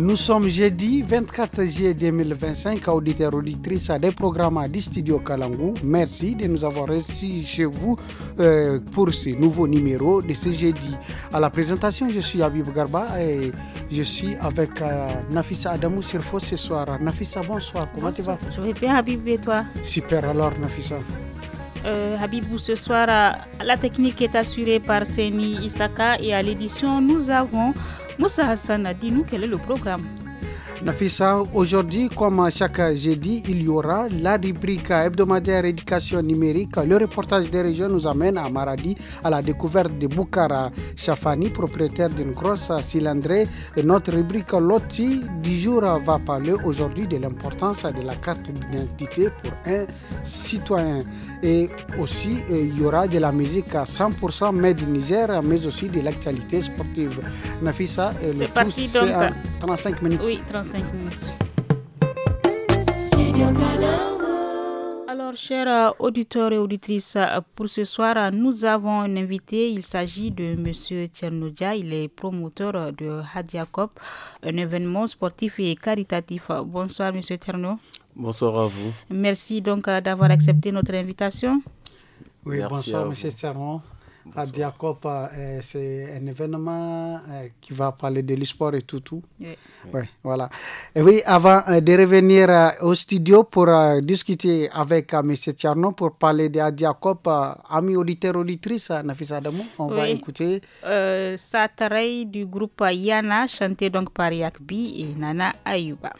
Nous sommes jeudi 24 juillet 2025, auditeurs auditrices des programmes du Studio Kalangu. Merci de nous avoir reçus chez vous pour ce nouveau numéro de ce jeudi. À la présentation, je suis Habib Garba et je suis avec Nafissa Adamou Sirfo ce soir. Nafissa, bonsoir, comment tu vas? Je vais bien, Habib, et toi? Super, alors Nafissa. Habibou, ce soir, la technique est assurée par Seni Isaka et à l'édition, nous avons Moussa Hassan. Dis-nous quel est le programme. Nafissa, aujourd'hui, comme chaque jeudi, il y aura la rubrique hebdomadaire éducation numérique. Le reportage des régions nous amène à Maradi à la découverte de Boukara Chafani, propriétaire d'une grosse cylindrée. Et notre rubrique Loti du jour va parler aujourd'hui de l'importance de la carte d'identité pour un citoyen. Et aussi, il y aura de la musique à 100% made in Niger, mais aussi de l'actualité sportive. Nafissa, c'est parti donc. 35 minutes. Oui, 35 minutes. Alors, chers auditeurs et auditrices, pour ce soir, nous avons un invité. Il s'agit de M. Tchernodia. Il est promoteur de Hadiakop, un événement sportif et caritatif. Bonsoir, M. Tcherno. Bonsoir à vous. Merci donc d'avoir accepté notre invitation. Oui, merci bonsoir, M. Tcherno. Hadiakop, c'est un événement qui va parler de l'e-sport et tout. Oui. Ouais, voilà. Et oui, avant de revenir au studio pour discuter avec M. Tcherno pour parler de Hadiakop, amis auditeurs, auditrices, Nafissa Adamou, on va écouter. Satarei du groupe Yana, chanté donc par Yakbi et Nana Ayuba.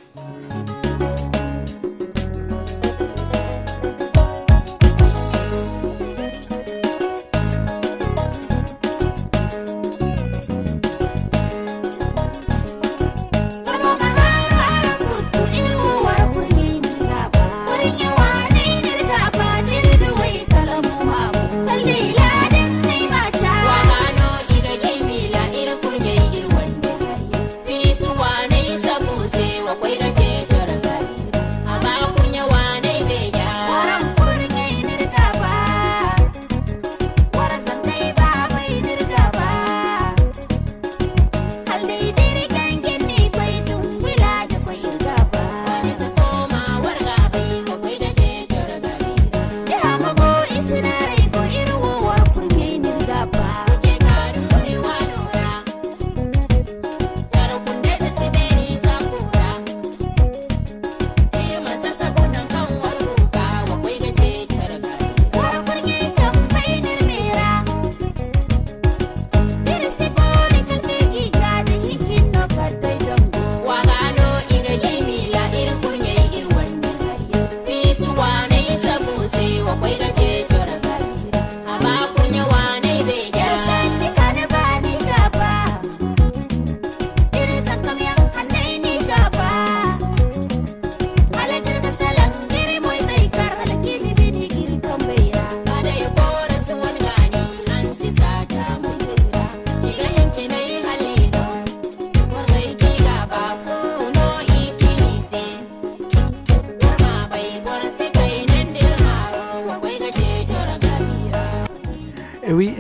Oui,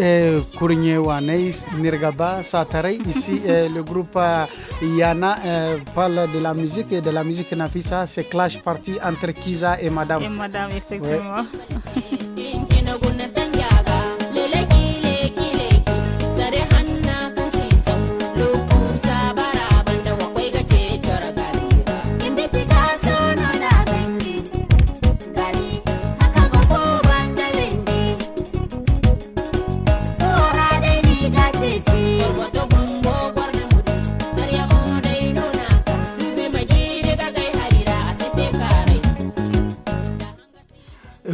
Kourigné Wanei, Nirgaba, Satarei, ici le groupe Yana parle de la musique et de la musique Nafissa, c'est clash party entre Kiza et Madame. Et Madame, effectivement.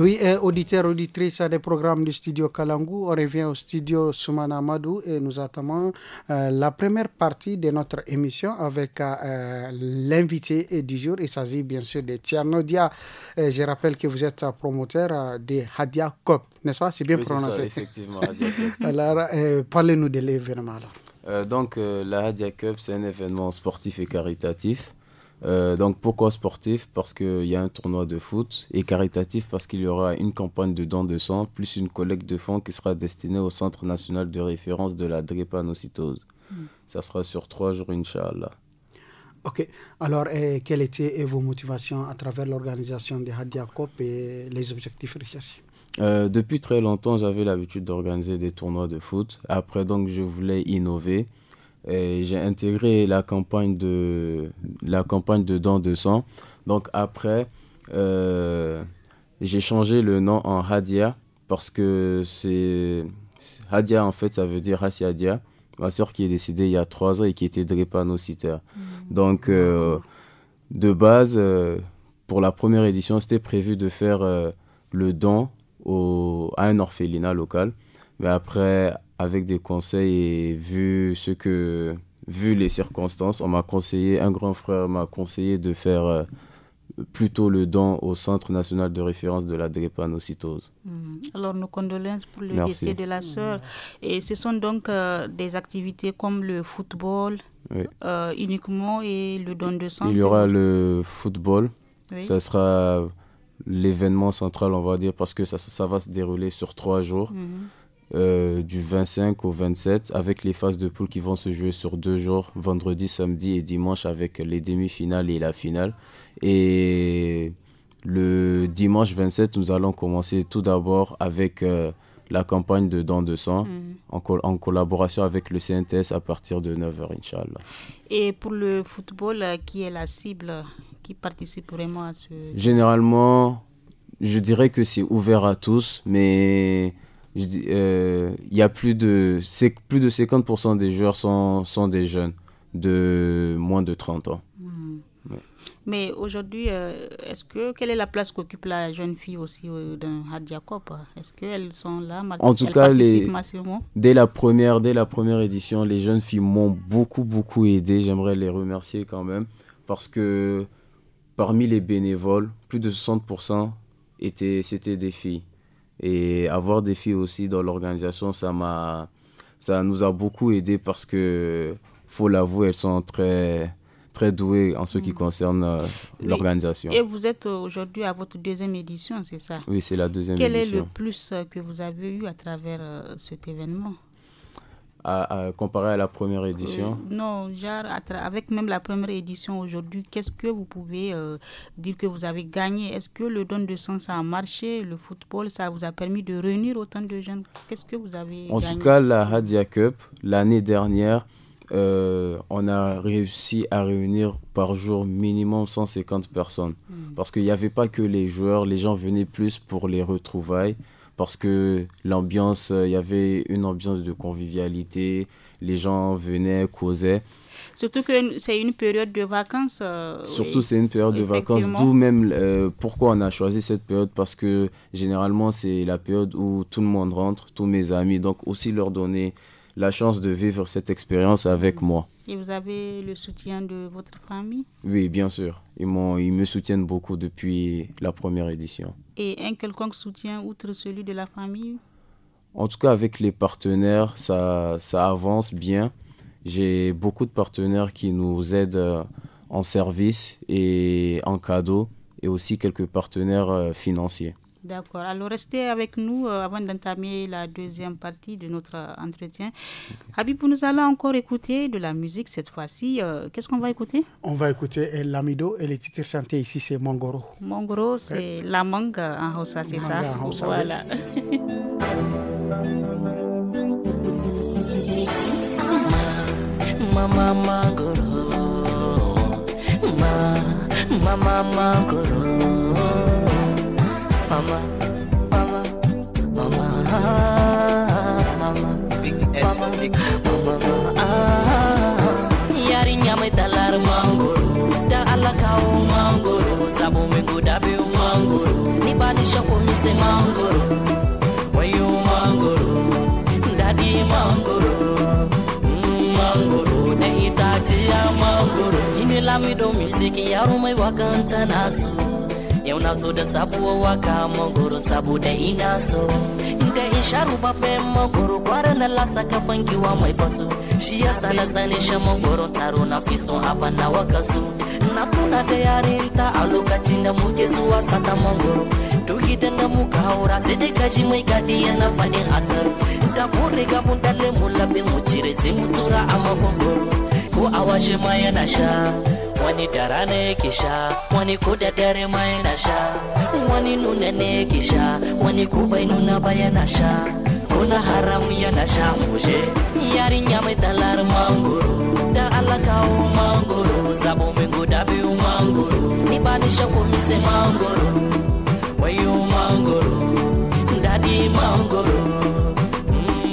Oui, auditeurs, auditrices des programmes du studio Kalangu, on revient au studio Soumana Amadou et nous attendons la première partie de notre émission avec l'invité du jour. Il s'agit bien sûr de Tchernodia. Je rappelle que vous êtes promoteur de Hadiakop, n'est-ce pas? C'est bien prononcé. C'est ça, effectivement, Hadiakop. Alors, parlez-nous de l'événement alors. Donc, la Hadiakop, c'est un événement sportif et caritatif. Donc pourquoi sportif? Parce qu'il y a un tournoi de foot, et caritatif parce qu'il y aura une campagne de don de sang plus une collecte de fonds qui sera destinée au Centre national de référence de la drépanocytose. Ça sera sur 3 jours, Inch'Allah. Ok. Alors, quelles étaient vos motivations à travers l'organisation des Hadia Cup et les objectifs recherchés? Depuis très longtemps, j'avais l'habitude d'organiser des tournois de foot. Après, donc, je voulais innover. Et j'ai intégré la campagne de don de sang. Donc après, j'ai changé le nom en Hadia parce que Hadia, en fait, ça veut dire Hassi Hadia, ma soeur qui est décédée il y a 3 ans et qui était drépanocytaire. Donc, de base, pour la première édition, c'était prévu de faire le don à un orphelinat local. Mais après, avec des conseils et vu les circonstances, un grand frère m'a conseillé de faire plutôt le don au Centre national de référence de la drépanocytose. Alors, nos condoléances pour le Merci. décès de la sœur. Et ce sont donc des activités comme le football uniquement et le don de sang. Il y aura le football. Oui. Ça sera l'événement central, on va dire, parce que ça va se dérouler sur 3 jours. Du 25 au 27, avec les phases de poule qui vont se jouer sur 2 jours, vendredi, samedi et dimanche, avec les demi-finales et la finale. Et le dimanche 27, nous allons commencer tout d'abord avec la campagne de don de sang, en collaboration avec le CNTS à partir de 9h, Inch'Allah. Et pour le football, qui est la cible qui participe vraiment à ce... Généralement, je dirais que c'est ouvert à tous, mais... il y a plus de 50% des joueurs sont des jeunes de moins de 30 ans. Ouais. Mais aujourd'hui, quelle est la place qu'occupe la jeune fille aussi dans Hadia Cup? Est-ce qu'elles sont là? En tout cas, dès la première édition, les jeunes filles m'ont beaucoup aidé. J'aimerais les remercier quand même parce que parmi les bénévoles, plus de 60% c'était des filles. Et avoir des filles aussi dans l'organisation, ça nous a beaucoup aidé parce que, faut l'avouer, elles sont très, très douées en ce qui concerne l'organisation. Et vous êtes aujourd'hui à votre 2e édition, c'est ça? Oui, c'est la 2e édition. Quel est le plus que vous avez eu à travers cet événement? Comparé à la première édition? Non, genre avec même la première édition aujourd'hui, qu'est-ce que vous pouvez dire que vous avez gagné? Est-ce que le don de sang, ça a marché? Le football, ça vous a permis de réunir autant de jeunes? Qu'est-ce que vous avez gagné? En tout cas, la Hadia Cup, l'année dernière, on a réussi à réunir par jour minimum 150 personnes. Parce qu'il n'y avait pas que les joueurs, les gens venaient plus pour les retrouvailles. Parce que l'ambiance, il y avait une ambiance de convivialité, les gens venaient, causaient. Surtout que c'est une période de vacances. Surtout, c'est une période de vacances, d'où même pourquoi on a choisi cette période, parce que généralement, c'est la période où tout le monde rentre, tous mes amis, donc aussi leur donner la chance de vivre cette expérience avec moi. Et vous avez le soutien de votre famille? Oui, bien sûr. Ils me soutiennent beaucoup depuis la première édition. Et un quelconque soutien outre celui de la famille? En tout cas, avec les partenaires, ça avance bien. J'ai beaucoup de partenaires qui nous aident en service et en cadeaux, et aussi quelques partenaires financiers. D'accord. Alors, restez avec nous avant d'entamer la 2e partie de notre entretien. Habib, nous allons encore écouter de la musique cette fois-ci. Qu'est-ce qu'on va écouter? On va écouter Lamido et les titres chantés ici, c'est Mangoro. Mangoro, c'est la mangue en Hausa, c'est ça? Voilà. Mama Mangoro, Mama Mangoro. Mama, mama, mama, mama, big S, big mama. Yarinya mai talar mangoro, da Allah kawo mangoro, sabo mai guda biyu mangoro, ni ba ni shako mi sai mangoro, wayo mangoro, dadi mangoro, mangoro, da itaciya mangoro, ini Lamido music yaro mai wakanta nasu. Yau na so da sabuwar waka mangoro saboda ina so da in sha rubabben mangoro gwara na lasa kafan giwa mai faso shi yasa na zane shi mangoro taro na fi son abin na waka so na tuna da yarinta a lokacin da muke zuwa saka mangoro duk gidan da muka haura sai dai kaji mai gadi yana faɗin akar da ko riga mun dalle mu labe mu cire sai mu tura a mangoro ko a washe ma yana sha wani da rana yake sha, wani ko da dare ma yana sha, wani nuna ne yake sha, wani ko bai nuna ba yana sha, ko na haram yana sha muje. Yarinya mai dalar mangoro, da Allah kawo mangoro, zabo min guda biyu mangoro, ni ba ni shakku mi sai mangoro, wayo mangoro, dadi mangoro,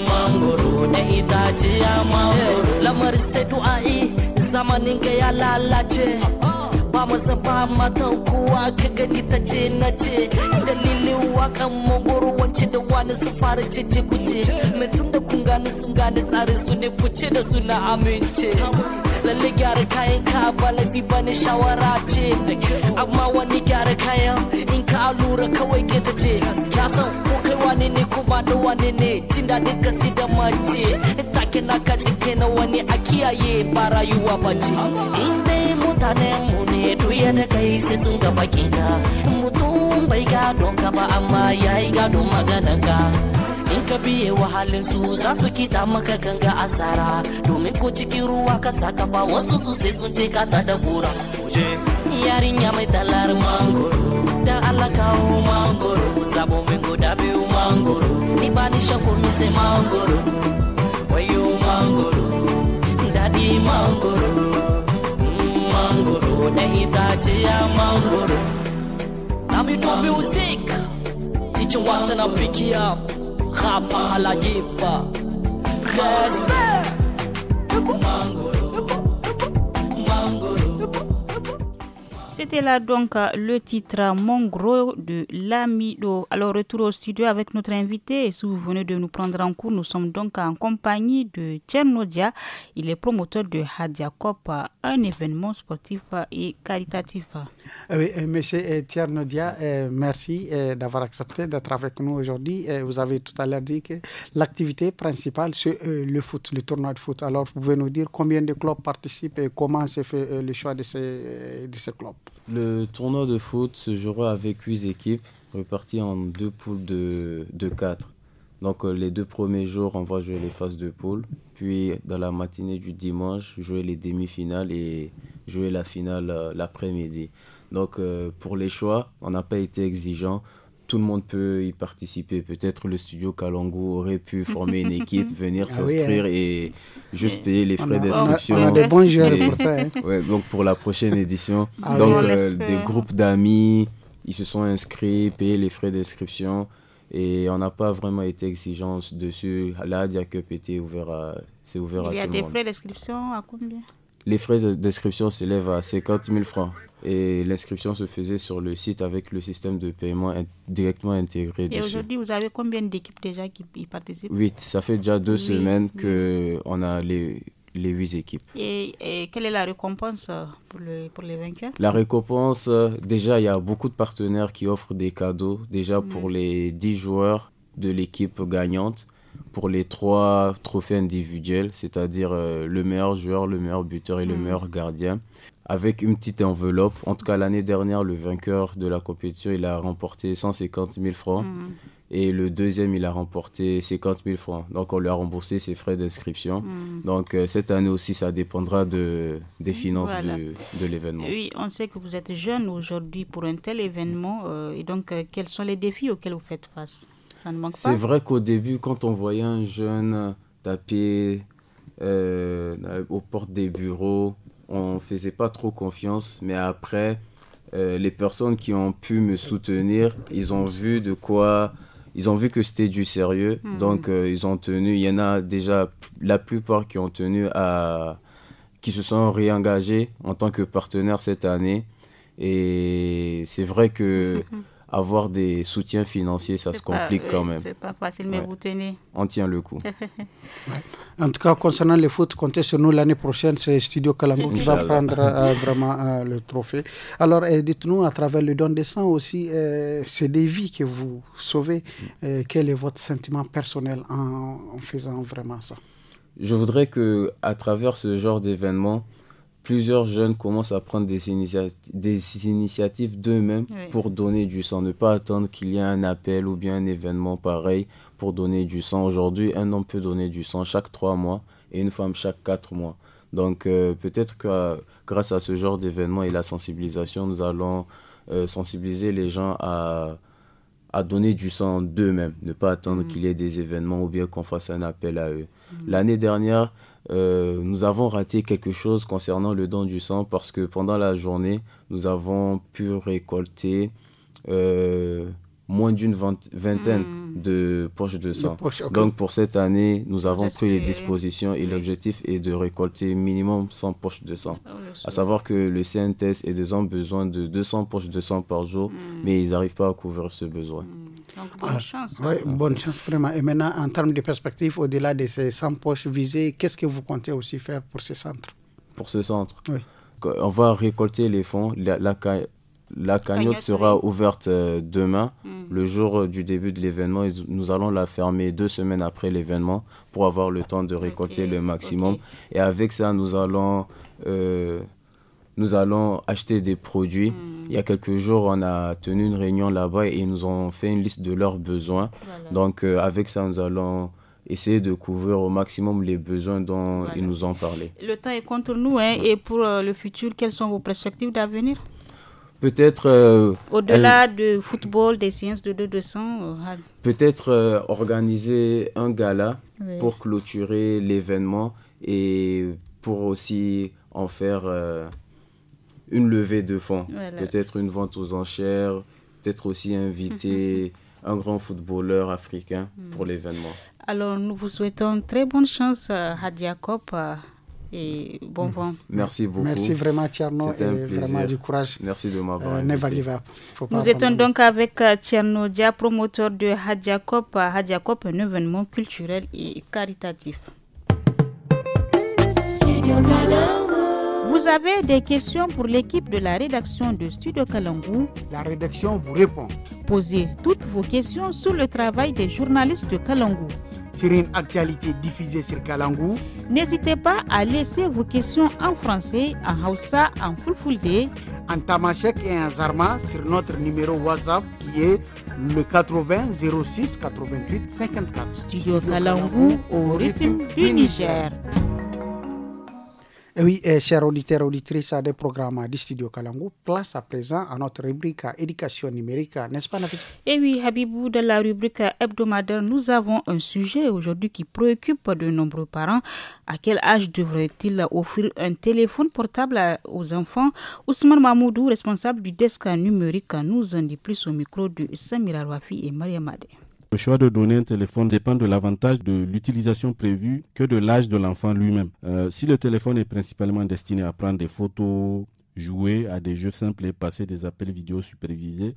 mangoro da itace ya mangoro. Lamar sai du'a'i zamanin ga ya lalace, ba mu zaba matan kowa ka gani ta ce na ce, dalilin wakan mangoro wacce da wani su fara cece kuce, mai tun da kun gani sun gani tsarin su ne fice da su na amince. Lalle gyara kayan ka ba laifi ba ne shawara ce, amma wani gyara kayan in ka lura kawai ke ta ce, ya san ko kai wane ne kuma da wane ne, jin daɗin ka si da mace, take na ka tsinke na wani a kiyaye ba rayuwa ba ce. In dai mutanen mu ne duya da kai sai sun ga bakin ka, mutum bai gadon ka ba amma yayi gadon maganar ka. In ka biye wahalin su za su kita maka ganga asara, domin ko cikin ruwa ka saka ba wasu su sai sun ce ka ta da bura. Yarinya mai talar mangoro, da Allah kawo mangoro, zabo min guda biyu mangoro, ni ba ni shakku mi sai mangoro, wayo mangoro, dadi mangoro, mangoro da itace ya mangoro. Now we do music, teaching what and I pick you up. Rapa à la gifa, respect. Mangoro, mangoro. C'était là donc le titre Mangoro de Lamido. Alors retour au studio avec notre invité. Et si vous venez de nous prendre en cours, nous sommes donc en compagnie de Tchernodia. Il est promoteur de Hadiakop, un événement sportif et caritatif. Oui, monsieur Tchernodia, merci d'avoir accepté d'être avec nous aujourd'hui. Vous avez tout à l'heure dit que l'activité principale c'est le foot, le tournoi de foot. Alors vous pouvez nous dire combien de clubs participent et comment se fait le choix de ces clubs? Le tournoi de foot se jouera avec 8 équipes réparties en 2 poules de 4. Donc les 2 premiers jours, on va jouer les phases de poule. Puis dans la matinée du dimanche, jouer les demi-finales et jouer la finale l'après-midi. Donc pour les choix, on n'a pas été exigeant. Tout le monde peut y participer. Peut-être le studio Kalangu aurait pu former une équipe, venir s'inscrire et juste payer les frais d'inscription. On a des bons joueurs pour ça. Hein. Ouais, donc pour la prochaine édition, des groupes d'amis, ils se sont inscrits, payé les frais d'inscription et on n'a pas vraiment été exigeant dessus. La Hadia Cup était c'est ouvert à tout le monde. Il y a des frais d'inscription à combien? Les frais d'inscription s'élèvent à 50 000 francs et l'inscription se faisait sur le site avec le système de paiement directement intégré dessus. Et aujourd'hui, vous avez combien d'équipes déjà qui y participent? 8. Ça fait déjà 2 semaines qu'on a les 8 équipes. Et quelle est la récompense pour les vainqueurs? La récompense, déjà, il y a beaucoup de partenaires qui offrent des cadeaux. Déjà pour les 10 joueurs de l'équipe gagnante. Pour les 3 trophées individuels, c'est-à-dire le meilleur joueur, le meilleur buteur et le meilleur gardien, avec une petite enveloppe. En tout cas, l'année dernière, le vainqueur de la compétition, il a remporté 150 000 francs. Et le deuxième, il a remporté 50 000 francs. Donc, on lui a remboursé ses frais d'inscription. Donc, cette année aussi, ça dépendra des finances de l'événement. Oui, on sait que vous êtes jeune aujourd'hui pour un tel événement. Et donc, quels sont les défis auxquels vous faites face? Ça ne manque pas? C'est vrai qu'au début, quand on voyait un jeune taper aux portes des bureaux, on ne faisait pas trop confiance. Mais après, les personnes qui ont pu me soutenir, ils ont vu que c'était du sérieux. Donc, ils ont tenu. Il y en a déjà la plupart qui ont tenu qui se sont réengagés en tant que partenaires cette année. Et c'est vrai que avoir des soutiens financiers, ça se complique quand même. C'est pas facile, mais vous tenez. On tient le coup. En tout cas, concernant le foot, comptez sur nous l'année prochaine. C'est Studio Kalangu qui va prendre vraiment le trophée. Alors, dites-nous, à travers le don de sang aussi, c'est des vies que vous sauvez. Quel est votre sentiment personnel en faisant vraiment ça? Je voudrais qu'à travers ce genre d'événement, plusieurs jeunes commencent à prendre des initiatives d'eux-mêmes pour donner du sang. Ne pas attendre qu'il y ait un appel ou bien un événement pareil pour donner du sang. Aujourd'hui, un homme peut donner du sang chaque 3 mois et une femme chaque 4 mois. Donc peut-être que grâce à ce genre d'événement et la sensibilisation, nous allons sensibiliser les gens à donner du sang d'eux-mêmes, ne pas attendre qu'il y ait des événements ou bien qu'on fasse un appel à eux. L'année dernière, nous avons raté quelque chose concernant le don du sang parce que pendant la journée, nous avons pu récolter moins d'une vingtaine de poches de sang. Donc pour cette année, nous avons pris les dispositions et l'objectif est de récolter minimum 100 poches de sang. À savoir que le CNTS et des hommes ont besoin de 200 poches de sang par jour, mais ils n'arrivent pas à couvrir ce besoin. Donc bonne chance. Oui, bonne chance vraiment. Et maintenant, en termes de perspective, au-delà de ces 100 poches visées, qu'est-ce que vous comptez aussi faire pour ce centre? Pour ce centre, oui. On va récolter les fonds. La cagnotte sera ouverte demain, le jour du début de l'événement. Et nous allons la fermer 2 semaines après l'événement pour avoir le temps de récolter le maximum. Et avec ça, nous allons acheter des produits. Il y a quelques jours, on a tenu une réunion là-bas et ils nous ont fait une liste de leurs besoins. Voilà. Donc avec ça, nous allons essayer de couvrir au maximum les besoins dont ils nous ont parlé. Le temps est contre nous, hein, et pour le futur, quelles sont vos perspectives d'avenir? Peut-être au-delà de football, des séances de 200, peut-être organiser un gala pour clôturer l'événement et pour aussi en faire une levée de fonds. Voilà. Peut-être une vente aux enchères, peut-être aussi inviter un grand footballeur africain pour l'événement. Alors nous vous souhaitons très bonne chance, Hadia Kop. Et bon vent. Merci beaucoup. Merci vraiment Thierno et vraiment du courage. Merci de m'avoir never give up. Nous étions donc avec Thierno Dia, promoteur de Hadia Kop. Hadia Kop, un événement culturel et caritatif. Vous avez des questions pour l'équipe de la rédaction de Studio Kalangu? La rédaction vous répond. Posez toutes vos questions sur le travail des journalistes de Kalangu. Sur une actualité diffusée sur Kalangu, n'hésitez pas à laisser vos questions en français, en Hausa, en Fulfulde, en Tamashek et en Zarma sur notre numéro WhatsApp qui est le 80 06 88 54. Studio Kalangu au rythme du Niger. Et oui, chers auditeurs et auditrices des programmes du Studio Kalangu, place à présent à notre rubrique éducation numérique, n'est-ce pas Nafisa? Et oui, Habibou, dans la rubrique hebdomadaire, nous avons un sujet aujourd'hui qui préoccupe de nombreux parents. À quel âge devrait-il offrir un téléphone portable aux enfants? Ousmane Mahmoudou, responsable du desk numérique, nous en dit plus au micro de Samira Rouafi et Maria Made. Le choix de donner un téléphone dépend de l'avantage de l'utilisation prévue que de l'âge de l'enfant lui-même. Si le téléphone est principalement destiné à prendre des photos, jouer à des jeux simples et passer des appels vidéo supervisés,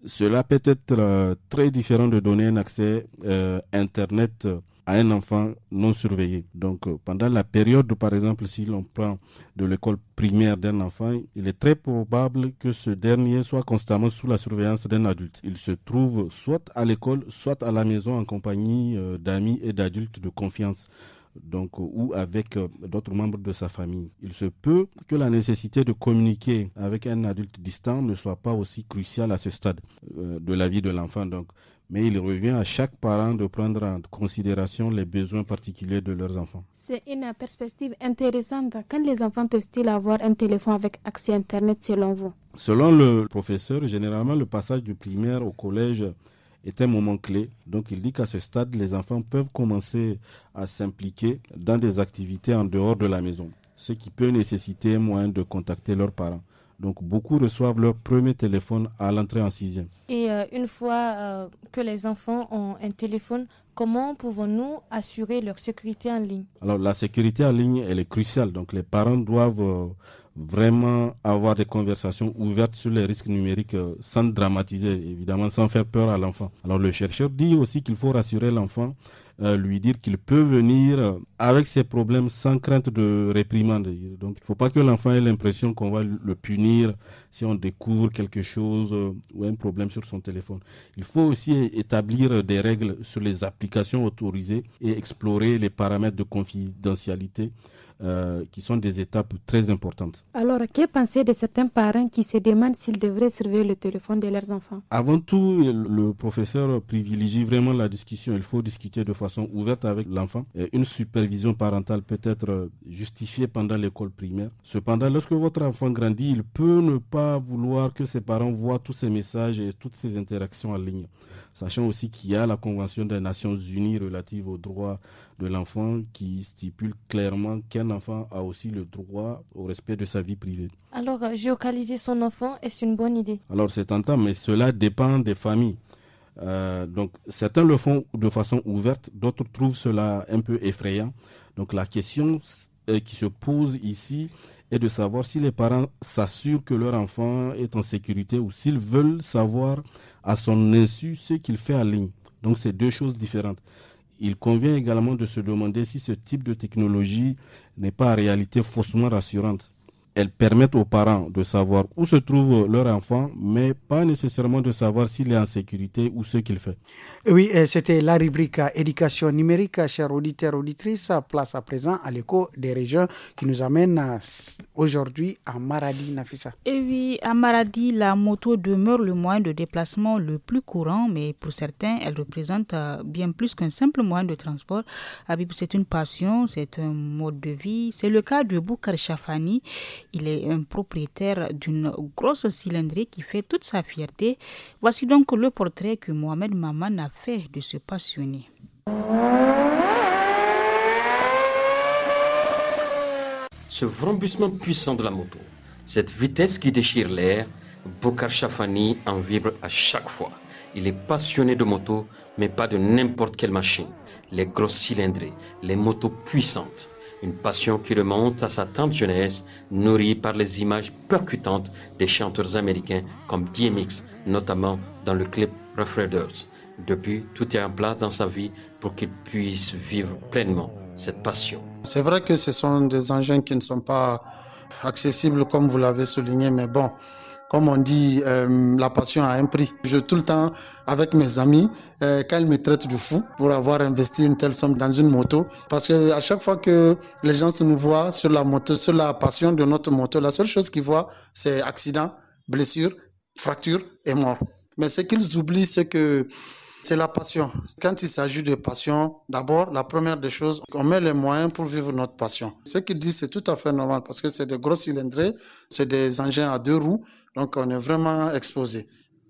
cela peut être très différent de donner un accès Internet à un enfant non surveillé. Donc, pendant la période, par exemple, si l'on prend de l'école primaire d'un enfant, il est très probable que ce dernier soit constamment sous la surveillance d'un adulte. Il se trouve soit à l'école, soit à la maison en compagnie d'amis et d'adultes de confiance, donc, ou avec d'autres membres de sa famille. Il se peut que la nécessité de communiquer avec un adulte distant ne soit pas aussi cruciale à ce stade de la vie de l'enfant. Donc, mais il revient à chaque parent de prendre en considération les besoins particuliers de leurs enfants. C'est une perspective intéressante. Quand les enfants peuvent-ils avoir un téléphone avec accès Internet selon vous? Selon le professeur, généralement le passage du primaire au collège est un moment clé. Donc il dit qu'à ce stade, les enfants peuvent commencer à s'impliquer dans des activités en dehors de la maison, ce qui peut nécessiter un moyen de contacter leurs parents. Donc, beaucoup reçoivent leur premier téléphone à l'entrée en 6e. Et une fois que les enfants ont un téléphone, comment pouvons-nous assurer leur sécurité en ligne? Alors, la sécurité en ligne, elle est cruciale. Donc, les parents doivent vraiment avoir des conversations ouvertes sur les risques numériques sans dramatiser, évidemment, sans faire peur à l'enfant. Alors, le chercheur dit aussi qu'il faut rassurer l'enfant, lui dire qu'il peut venir avec ses problèmes sans crainte de réprimande. Donc, il ne faut pas que l'enfant ait l'impression qu'on va le punir si on découvre quelque chose ou un problème sur son téléphone. Il faut aussi établir des règles sur les applications autorisées et explorer les paramètres de confidentialité qui sont des étapes très importantes. Alors, que penser de certains parents qui se demandent s'ils devraient surveiller le téléphone de leurs enfants? Avant tout, le professeur privilégie vraiment la discussion. Il faut discuter de façon ouverte avec l'enfant. Une supervision parentale peut être justifiée pendant l'école primaire. Cependant, lorsque votre enfant grandit, il peut ne pas vouloir que ses parents voient tous ces messages et toutes ces interactions en ligne. Sachant aussi qu'il y a la Convention des Nations Unies relative aux droits de l'enfant qui stipule clairement qu'un enfant a aussi le droit au respect de sa vie privée. Alors, géolocaliser son enfant, est-ce une bonne idée? Alors c'est tentant, mais cela dépend des familles. Donc certains le font de façon ouverte, d'autres trouvent cela un peu effrayant. Donc la question qui se pose ici est de savoir si les parents s'assurent que leur enfant est en sécurité ou s'ils veulent savoir à son insu ce qu'il fait en ligne. Donc c'est deux choses différentes. Il convient également de se demander si ce type de technologie n'est pas en réalité faussement rassurante. Elles permettent aux parents de savoir où se trouve leur enfant, mais pas nécessairement de savoir s'il est en sécurité ou ce qu'il fait. Oui, c'était la rubrique éducation numérique, chers auditeurs, auditrices. Place à présent à l'écho des régions qui nous amène aujourd'hui à Maradi, Nafissa. Et oui, à Maradi, la moto demeure le moyen de déplacement le plus courant, mais pour certains, elle représente bien plus qu'un simple moyen de transport. Habib, c'est une passion, c'est un mode de vie. C'est le cas de Boukar Chafani. Il est un propriétaire d'une grosse cylindrée qui fait toute sa fierté. Voici donc le portrait que Mohamed Maman a fait de ce passionné. Ce vrombissement puissant de la moto, cette vitesse qui déchire l'air, Boukar Chafani en vibre à chaque fois. Il est passionné de moto, mais pas de n'importe quelle machine. Les grosses cylindrées, les motos puissantes. Une passion qui remonte à sa tendre jeunesse, nourrie par les images percutantes des chanteurs américains comme DMX, notamment dans le clip Rough Riders. Depuis, tout est en place dans sa vie pour qu'il puisse vivre pleinement cette passion. C'est vrai que ce sont des engins qui ne sont pas accessibles comme vous l'avez souligné, mais bon, comme on dit, la passion a un prix. Je tout le temps avec mes amis, quand ils me traitent de fou pour avoir investi une telle somme dans une moto, parce que à chaque fois que les gens nous voient sur la moto, sur la passion de notre moto, la seule chose qu'ils voient, c'est accident, blessure, fracture et mort. Mais ce qu'ils oublient, c'est que c'est la passion. Quand il s'agit de passion, d'abord, la première des choses, on met les moyens pour vivre notre passion. Ce qu'ils disent, c'est tout à fait normal parce que c'est des gros cylindrées, c'est des engins à 2 roues, donc on est vraiment exposé.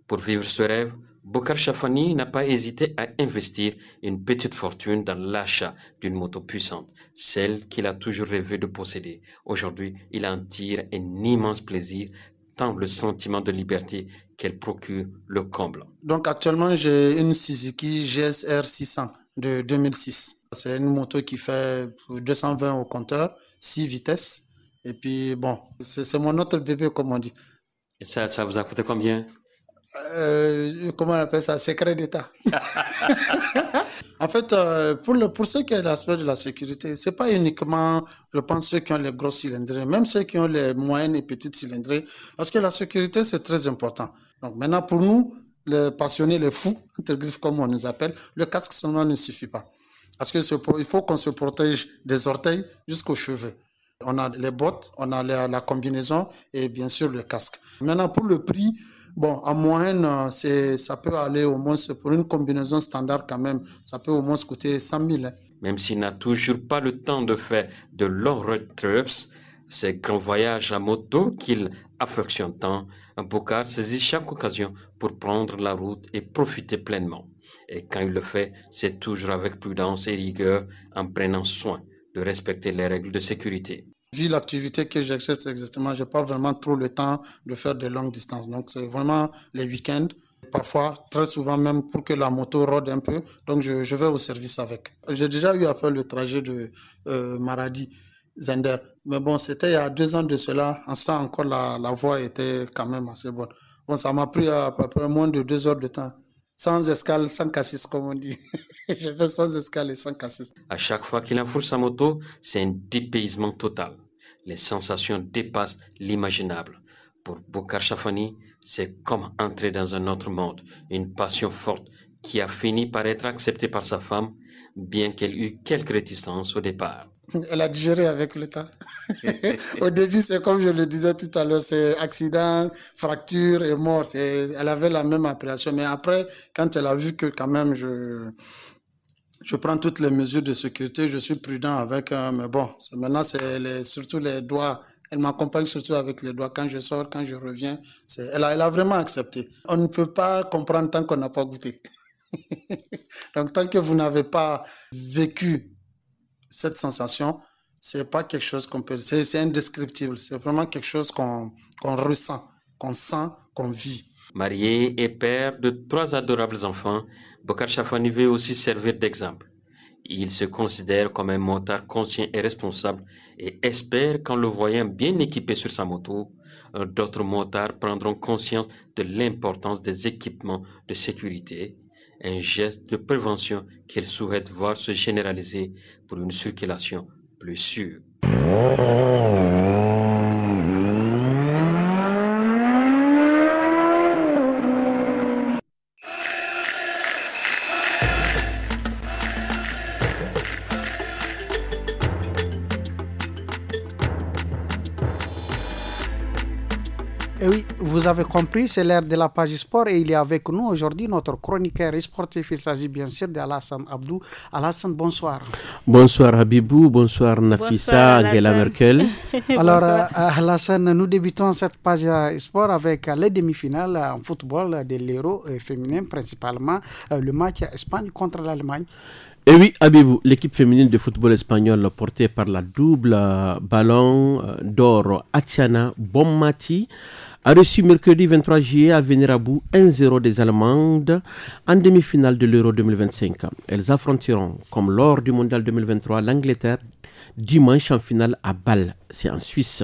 Pour vivre ce rêve, Boukar Chafani n'a pas hésité à investir une petite fortune dans l'achat d'une moto puissante, celle qu'il a toujours rêvé de posséder. Aujourd'hui, il en tire un immense plaisir, tant le sentiment de liberté qu'elle procure le comble. Donc actuellement, j'ai une Suzuki GSR 600 de 2006. C'est une moto qui fait 220 au compteur, 6 vitesses. Et puis bon, c'est mon autre bébé comme on dit. Et ça vous a coûté combien? Comment on appelle ça? Secret d'État. En fait, pour ceux qui ont l'aspect de la sécurité, c'est pas uniquement, je pense, ceux qui ont les grosses cylindrées, même ceux qui ont les moyennes et petites cylindrées, parce que la sécurité, c'est très important. Donc maintenant, pour nous, les passionnés, les fous, entre griffes comme on nous appelle, le casque seulement ne suffit pas. Parce que il faut qu'on se protège des orteils jusqu'aux cheveux. On a les bottes, on a la combinaison et bien sûr le casque. Maintenant, pour le prix, bon, en moyenne, ça peut aller au moins, pour une combinaison standard quand même, ça peut au moins coûter 100 000. Hein. Même s'il n'a toujours pas le temps de faire de longs road trips, ces grands voyages à moto qu'il affectionne tant, Boukar saisit chaque occasion pour prendre la route et profiter pleinement. Et quand il le fait, c'est toujours avec prudence et rigueur, en prenant soin de respecter les règles de sécurité. Vu l'activité que j'exerce exactement, je n'ai pas vraiment trop le temps de faire de longues distances. Donc, c'est vraiment les week-ends, parfois, très souvent même pour que la moto rôde un peu. Donc, je vais au service avec. J'ai déjà eu à faire le trajet de Maradi, Zender. Mais bon, c'était il y a 2 ans de cela. En ce temps, encore, la voie était quand même assez bonne. Bon, ça m'a pris à peu près moins de 2 heures de temps. Sans escale, sans cassis, comme on dit. Je fais sans escale et sans cassis. À chaque fois qu'il enfourche sa moto, c'est un dépaysement total. Les sensations dépassent l'imaginable. Pour Boukar Chafani, c'est comme entrer dans un autre monde, une passion forte qui a fini par être acceptée par sa femme, bien qu'elle eût quelques réticences au départ. Elle a digéré avec le temps. Au début, c'est comme je le disais tout à l'heure, c'est accident, fracture et mort. Elle avait la même appréhension. Mais après, quand elle a vu que quand même je prends toutes les mesures de sécurité, je suis prudent avec. Mais bon, maintenant, c'est surtout les doigts. Elle m'accompagne surtout avec les doigts. Quand je sors, quand je reviens, elle a vraiment accepté. On ne peut pas comprendre tant qu'on n'a pas goûté. Donc, tant que vous n'avez pas vécu cette sensation, c'est pas quelque chose qu'on peut... C'est indescriptible. C'est vraiment quelque chose qu'on ressent, qu'on sent, qu'on vit. Marié et père de 3 adorables enfants, Bocar Chafani veut aussi servir d'exemple. Il se considère comme un motard conscient et responsable et espère qu'en le voyant bien équipé sur sa moto, d'autres motards prendront conscience de l'importance des équipements de sécurité, un geste de prévention qu'il souhaite voir se généraliser pour une circulation plus sûre. Et oui, vous avez compris, c'est l'heure de la page sport et il est avec nous aujourd'hui notre chroniqueur et sportif. Il s'agit bien sûr d'Alassane Abdou. Alassane, bonsoir. Bonsoir Habibou, bonsoir Nafissa, Angela Merkel. Alors Alassane, nous débutons cette page sport avec les demi-finales en football de l'Euro féminin, principalement le match Espagne contre l'Allemagne. Et oui, Habibou, l'équipe féminine de football espagnol portée par la double ballon d'or Atiana Bonmati a reçu mercredi 23 juillet à Venerabout 1-0 des Allemandes en demi-finale de l'Euro 2025. Elles affronteront, comme lors du Mondial 2023, l'Angleterre dimanche en finale à Bâle, c'est en Suisse.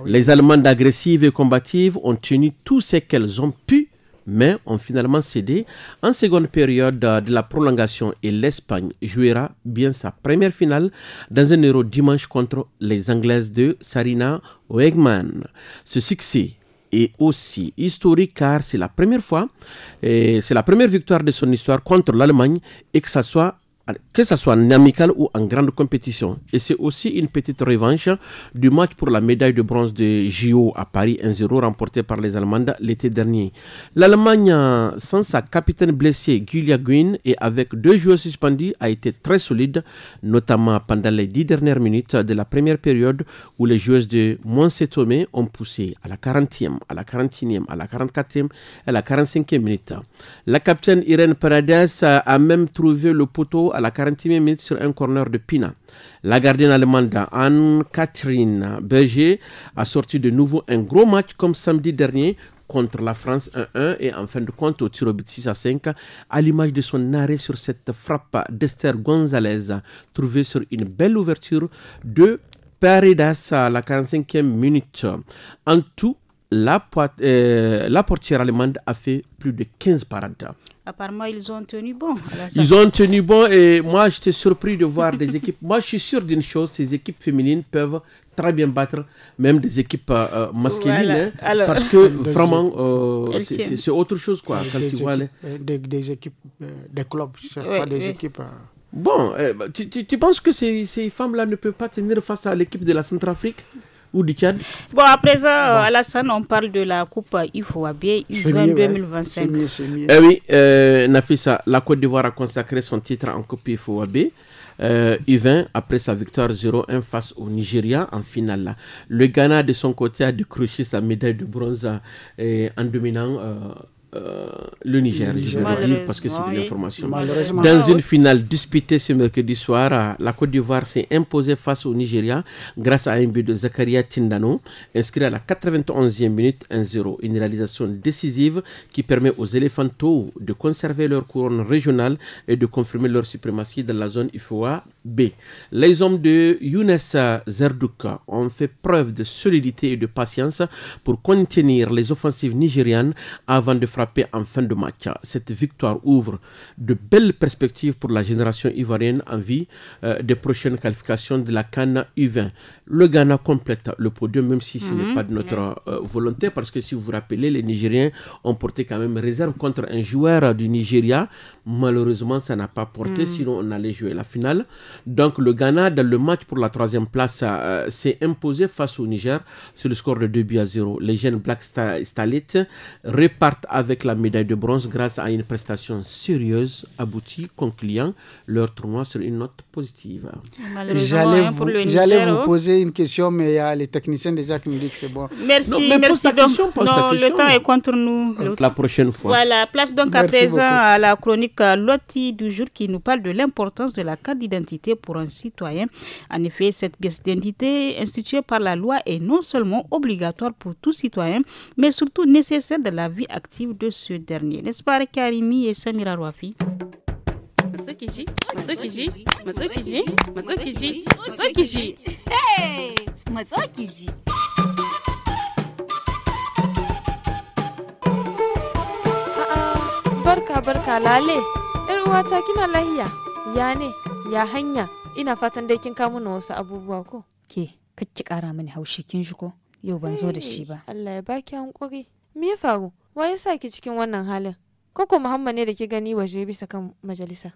Les Allemandes agressives et combatives ont tenu tout ce qu'elles ont pu, mais ont finalement cédé en seconde période de la prolongation et l'Espagne jouera bien sa première finale dans un Euro dimanche contre les Anglaises de Sarina Wiegman. Ce succès est aussi historique car c'est la première fois et c'est la première victoire de son histoire contre l'Allemagne et que ça soit en amical ou en grande compétition. Et c'est aussi une petite revanche du match pour la médaille de bronze de JO à Paris 1-0 remporté par les Allemandes l'été dernier. L'Allemagne, sans sa capitaine blessée Giulia Guin et avec 2 joueurs suspendus, a été très solide, notamment pendant les 10 dernières minutes de la première période où les joueuses de Monsettomé ont poussé à la 40e, à la 41e, à la 44e et à la 45e minute. La capitaine Irène Paredes a même trouvé le poteau à la 40e minute sur un corner de Pina. La gardienne allemande Anne-Catherine Berger a sorti de nouveau un gros match comme samedi dernier contre la France 1-1 et en fin de compte au tir au but 6-5 à l'image de son arrêt sur cette frappe d'Esther Gonzalez trouvée sur une belle ouverture de Paredes à la 45e minute. En tout, la portière allemande a fait plus de 15 parades. Apparemment, ils ont tenu bon. Ils ont tenu bon et moi, j'étais surpris de voir des équipes. Moi, je suis sûr d'une chose, ces équipes féminines peuvent très bien battre même des équipes masculines. Voilà. Alors, parce que vraiment, c'est autre chose. Quoi, quand tu vois des équipes, des clubs, pas des équipes... Bon, tu penses que ces femmes-là ne peuvent pas tenir face à l'équipe de la Centrafrique ou du Tchad? Bon, à présent, Alassane, on parle de la Coupe IFOAB U20 2025. C'est mieux. Oui, Nafissa, la Côte d'Ivoire a consacré son titre en Coupe IFOAB U20 après sa victoire 0-1 face au Nigeria en finale. Le Ghana, de son côté, a décroché sa médaille de bronze en dominant le Niger, je vais le dire parce que c'est de l'information. Dans une finale disputée ce mercredi soir, la Côte d'Ivoire s'est imposée face au Nigeria grâce à un but de Zakaria Tindano, inscrit à la 91e minute 1-0. Une réalisation décisive qui permet aux Éléphantos de conserver leur couronne régionale et de confirmer leur suprématie dans la zone IFOA B. Les hommes de Younes Zerdouk ont fait preuve de solidité et de patience pour contenir les offensives nigérianes avant de frapper frappé en fin de match. Cette victoire ouvre de belles perspectives pour la génération ivoirienne en vue des prochaines qualifications de la CAN U20. Le Ghana complète le podium, même si ce n'est pas de notre volonté, parce que si vous vous rappelez, les Nigériens ont porté quand même réserve contre un joueur du Nigeria. Malheureusement, ça n'a pas porté, sinon on allait jouer la finale. Donc le Ghana, dans le match pour la 3e place, s'est imposé face au Niger sur le score de 2-0. Les jeunes Black Starlets repartent avec la médaille de bronze grâce à une prestation sérieuse, aboutie, concluant leur tournoi sur une note positive. J'allais vous poser une question, mais il y a les techniciens déjà qui me disent que c'est bon. Merci, merci. Le temps est contre nous. La prochaine fois. Voilà, place donc à présent à la chronique Loti du jour qui nous parle de l'importance de la carte d'identité pour un citoyen. En effet, cette pièce d'identité instituée par la loi est non seulement obligatoire pour tout citoyen, mais surtout nécessaire dans la vie active de ce dernier. N'est-ce pas, Karimi et Samira Rouafi? Hey, Matsokiji. Barka lale. Yar uwata kina lahiya? Ya ne? Ya hanya? Ina fatan dai kin kawo mana wasu abubuwa ko? Ke, ki kara mini haushi kin shi ko? Yau ban zo da shi ba. Allah ya baki hankuri. Me ya faru? Wa ya sa ki cikin wannan halin? Koko Muhammad ne da ki gani waje bisa kan majalisa?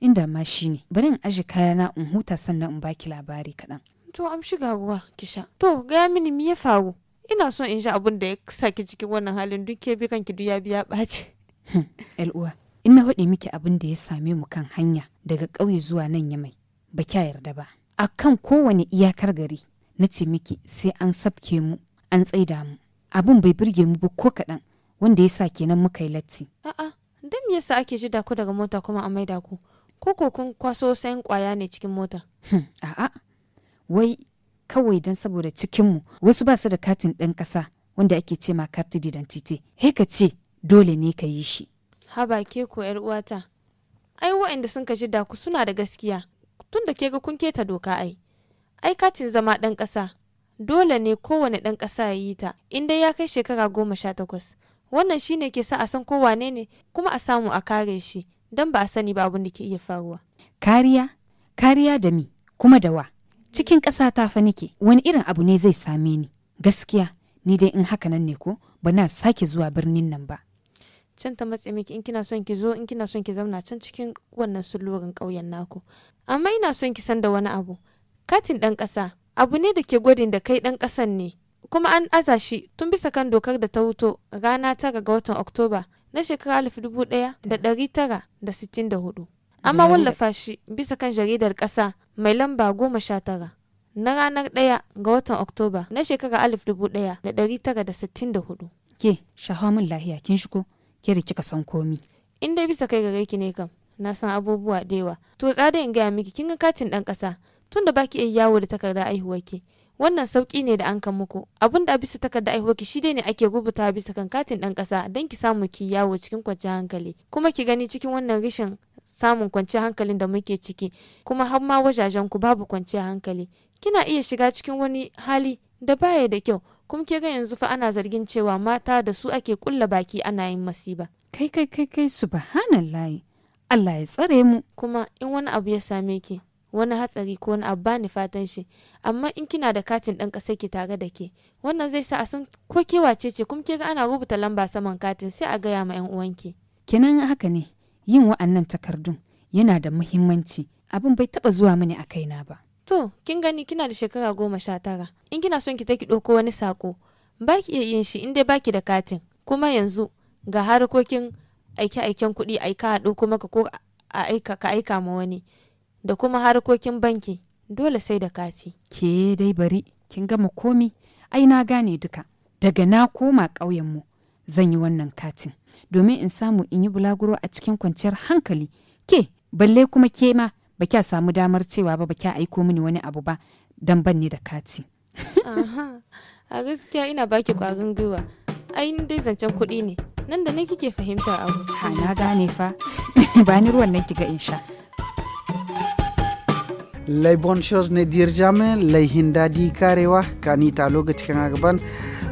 Inda ma shi ne. Bari in aje kayana in huta sannan in baki labari kaɗan. To am shiga ruwa ki sha. To gaya mini me ya faru? Ina son in ji abin da ya sa ki cikin wannan halin duk ke bi kanki duk ya biya ɓaci. uwa, in na faɗi miki abin da ya same mu kan hanya daga ƙauye zuwa nan Yamai, ba kya yarda ba. A kan kowane iyakar gari, na ce miki sai an sabke mu, an tsaida mu. Abin bai burge mu ba ko kaɗan, wanda ya sa kenan muka yi latti. A'a, don me yasa ake jida ku daga mota kuma a maida ku? Ko kun kwaso sayan ƙwaya ne cikin mota? A'a, wai kawai don saboda cikinmu wasu ba su da katin ɗan ƙasa wanda ake ce ma karti d'identité. He ka ce dole ne ka yi shi. Haba ke ko yar uwata. Ai wa'anda sun ka jida ku suna da gaskiya. Tun da ke ga kun keta doka ai. Ai katin zama ɗan ƙasa. Dole ne kowane ɗan ƙasa ya yi ta, inda ya kai shekara 18. Wannan shine ke sa a san ko wane ne kuma a samu a kare shi, don ba a sani ba abin da ke iya faruwa. Kariya da mi, kuma da wa. Cikin ƙasa ta fa nake, wani irin abu ne zai same ni. Gaskiya, ni dai in haka nan ne ko, ba na sake zuwa birnin nan ba. Can ta matse miki in kina son ki zo, in kina son ki zauna can cikin wannan sulurin ƙauyen naku. Amma ina son ki san da wani abu. Katin ɗan ƙasa abu ne da ke gwadin da kai ɗan ƙasan ne, kuma an aza shi tun bisa kan dokar da ta wuto rana 9 ga watan Oktoba na shekara 1964. Amma wallafa shi bisa kan jaridar ƙasa mai lamba 19 na ranar 1 ga watan Oktoba na shekara 1964. Ke, shahawa min lahiya kin shigo, ke da kika san komi. In dai bisa kai gare ki ne kam, na san abubuwa da yawa. To tsada in gaya miki kin ga katin ɗan ƙasa. Tun da baki iya yawo da takarda aihuwarki, wannan sauki ne da an kan muku. Abin da bisa takarda aihuwarki shi dai ne ake rubuta bisa kan katin ɗan ƙasa don ki samu ki yawo cikin kwanciyar hankali, kuma ki gani cikin wannan rashin samun kwanciyar hankalin da muke ciki, kuma har ma wajajen ku babu kwanciyar hankali, kina iya shiga cikin wani hali da baya da kyau. Kuma ke ga yanzu fa ana zargin cewa mata da su ake kulla baki ana yin masiba. Kai subhanallahi, Allah ya tsare mu. Kuma in wani abu ya same ki, wani hatsari ko wani abu bani fatan shi, amma in kina da katin ɗan ƙasar ki tare da ke, wannan zai sa a san ko ke wace ce, kuma ke ga ana rubuta lamba saman katin sai a gaya ma 'yan uwanki. Kenan haka ne, yin wa'annan takardun yana da muhimmanci. Abin bai taɓa zuwa mini a kaina ba. To, kin gani kina da shekara 19. In kina son ki ki ɗauko wani sako, ba ki iya yin shi in dai baki da katin. Kuma yanzu ga harkokin aike-aiken kuɗi aika a ɗauko maka ko ka aika ma wani. Da kuma harkokin banki dole sai da kati. Ke dai bari, kin gama komi, ai na gane duka. Daga na koma ƙauyenmu zan yi wannan katin, domin in samu in yi bulaguro a cikin kwanciyar hankali. Ke, balle kuma ke ma ba kya samu damar cewa ba kya aiko mini wani abu ba don ban ni da kati. A gaskiya ina baki ƙwarin gwiwa. Ai dai zancen kuɗi ne, nan da nan kike fahimtar abu. Ha, na gane fa. Ba ni ruwan nan kiga in sha. Les bonnes choses ne dire jamais, les hindadi karewa kanita lokaci kan gaban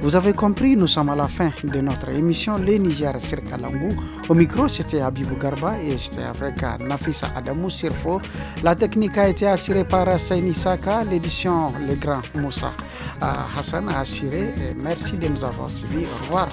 Vous avez compris, nous sommes à la fin de notre émission Le Niger sur Kalangou. Au micro, c'était Abibou Garba et j'étais avec Nafisa Adamou Sirfo. La technique a été assurée par Saini Saka, l'édition Le Grand Moussa Hassan a assuré. Et merci de nous avoir suivis. Au revoir.